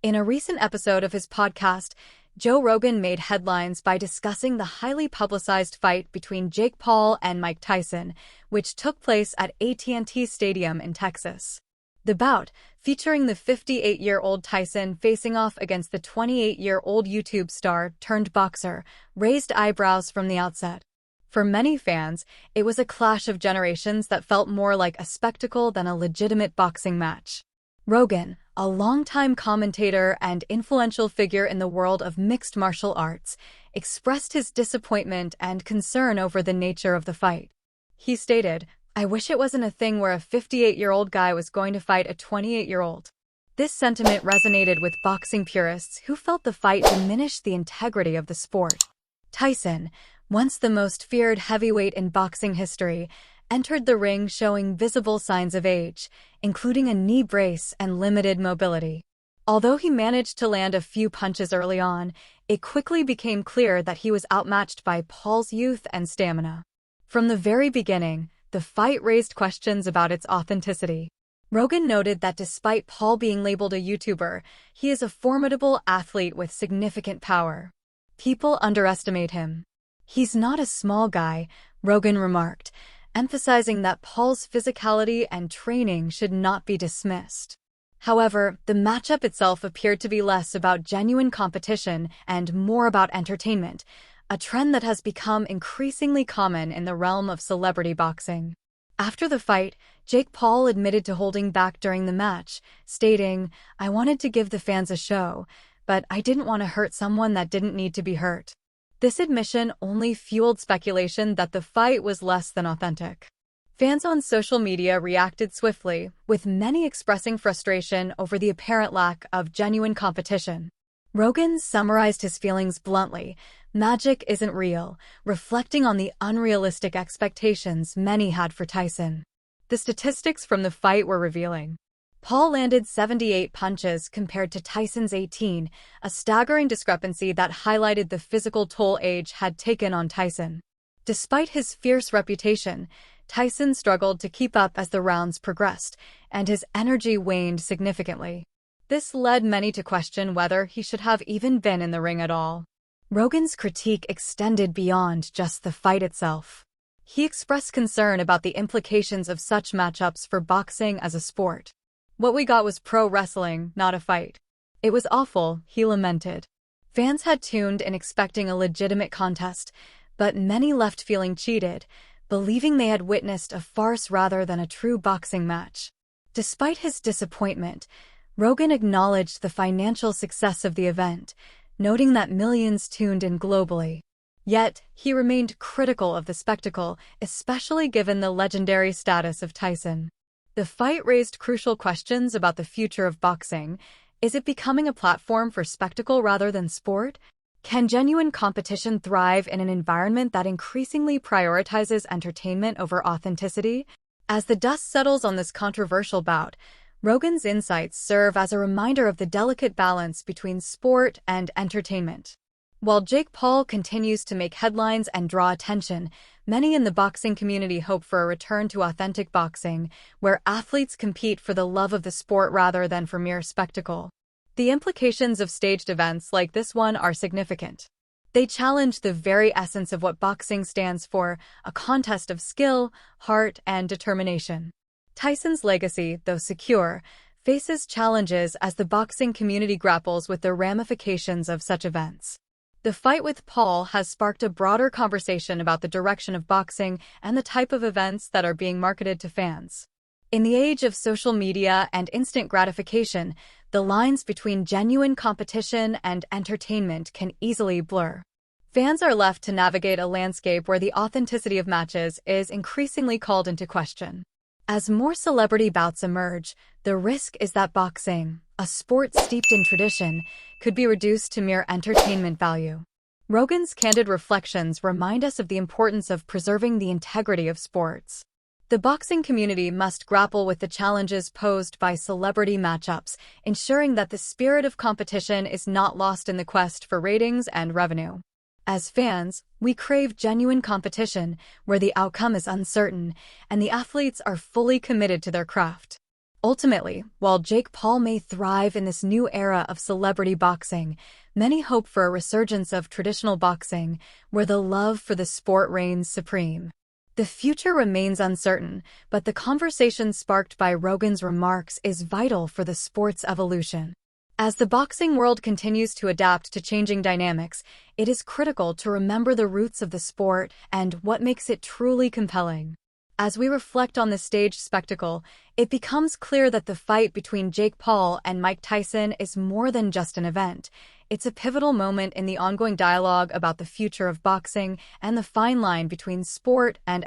In a recent episode of his podcast, Joe Rogan made headlines by discussing the highly publicized fight between Jake Paul and Mike Tyson, which took place at AT&T Stadium in Texas. The bout, featuring the 58-year-old Tyson facing off against the 28-year-old YouTube star turned boxer, raised eyebrows from the outset. For many fans, it was a clash of generations that felt more like a spectacle than a legitimate boxing match. Rogan, a longtime commentator and influential figure in the world of mixed martial arts, expressed his disappointment and concern over the nature of the fight. He stated, "I wish it wasn't a thing where a 58-year-old guy was going to fight a 28-year-old. This sentiment resonated with boxing purists who felt the fight diminished the integrity of the sport. Tyson, once the most feared heavyweight in boxing history, entered the ring showing visible signs of age, including a knee brace and limited mobility. Although he managed to land a few punches early on, it quickly became clear that he was outmatched by Paul's youth and stamina. From the very beginning, the fight raised questions about its authenticity. Rogan noted that despite Paul being labeled a YouTuber, he is a formidable athlete with significant power. People underestimate him. He's not a small guy, Rogan remarked, emphasizing that Paul's physicality and training should not be dismissed. However, the matchup itself appeared to be less about genuine competition and more about entertainment, a trend that has become increasingly common in the realm of celebrity boxing. After the fight, Jake Paul admitted to holding back during the match, stating, "I wanted to give the fans a show, but I didn't want to hurt someone that didn't need to be hurt." This admission only fueled speculation that the fight was less than authentic. Fans on social media reacted swiftly, with many expressing frustration over the apparent lack of genuine competition. Rogan summarized his feelings bluntly: "Magic isn't real," reflecting on the unrealistic expectations many had for Tyson. The statistics from the fight were revealing. Paul landed 78 punches compared to Tyson's 18, a staggering discrepancy that highlighted the physical toll age had taken on Tyson. Despite his fierce reputation, Tyson struggled to keep up as the rounds progressed, and his energy waned significantly. This led many to question whether he should have even been in the ring at all. Rogan's critique extended beyond just the fight itself. He expressed concern about the implications of such matchups for boxing as a sport. "What we got was pro wrestling, not a fight. It was awful," he lamented. Fans had tuned in expecting a legitimate contest, but many left feeling cheated, believing they had witnessed a farce rather than a true boxing match. Despite his disappointment, Rogan acknowledged the financial success of the event, noting that millions tuned in globally. Yet, he remained critical of the spectacle, especially given the legendary status of Tyson. The fight raised crucial questions about the future of boxing. Is it becoming a platform for spectacle rather than sport? Can genuine competition thrive in an environment that increasingly prioritizes entertainment over authenticity? As the dust settles on this controversial bout, Rogan's insights serve as a reminder of the delicate balance between sport and entertainment. While Jake Paul continues to make headlines and draw attention, many in the boxing community hope for a return to authentic boxing, where athletes compete for the love of the sport rather than for mere spectacle. The implications of staged events like this one are significant. They challenge the very essence of what boxing stands for, a contest of skill, heart, and determination. Tyson's legacy, though secure, faces challenges as the boxing community grapples with the ramifications of such events. The fight with Paul has sparked a broader conversation about the direction of boxing and the type of events that are being marketed to fans. In the age of social media and instant gratification, the lines between genuine competition and entertainment can easily blur. Fans are left to navigate a landscape where the authenticity of matches is increasingly called into question. As more celebrity bouts emerge, the risk is that boxing, a sport steeped in tradition, could be reduced to mere entertainment value. Rogan's candid reflections remind us of the importance of preserving the integrity of sports. The boxing community must grapple with the challenges posed by celebrity matchups, ensuring that the spirit of competition is not lost in the quest for ratings and revenue. As fans, we crave genuine competition, where the outcome is uncertain, and the athletes are fully committed to their craft. Ultimately, while Jake Paul may thrive in this new era of celebrity boxing, many hope for a resurgence of traditional boxing, where the love for the sport reigns supreme. The future remains uncertain, but the conversation sparked by Rogan's remarks is vital for the sport's evolution. As the boxing world continues to adapt to changing dynamics, it is critical to remember the roots of the sport and what makes it truly compelling. As we reflect on the staged spectacle, it becomes clear that the fight between Jake Paul and Mike Tyson is more than just an event. It's a pivotal moment in the ongoing dialogue about the future of boxing and the fine line between sport and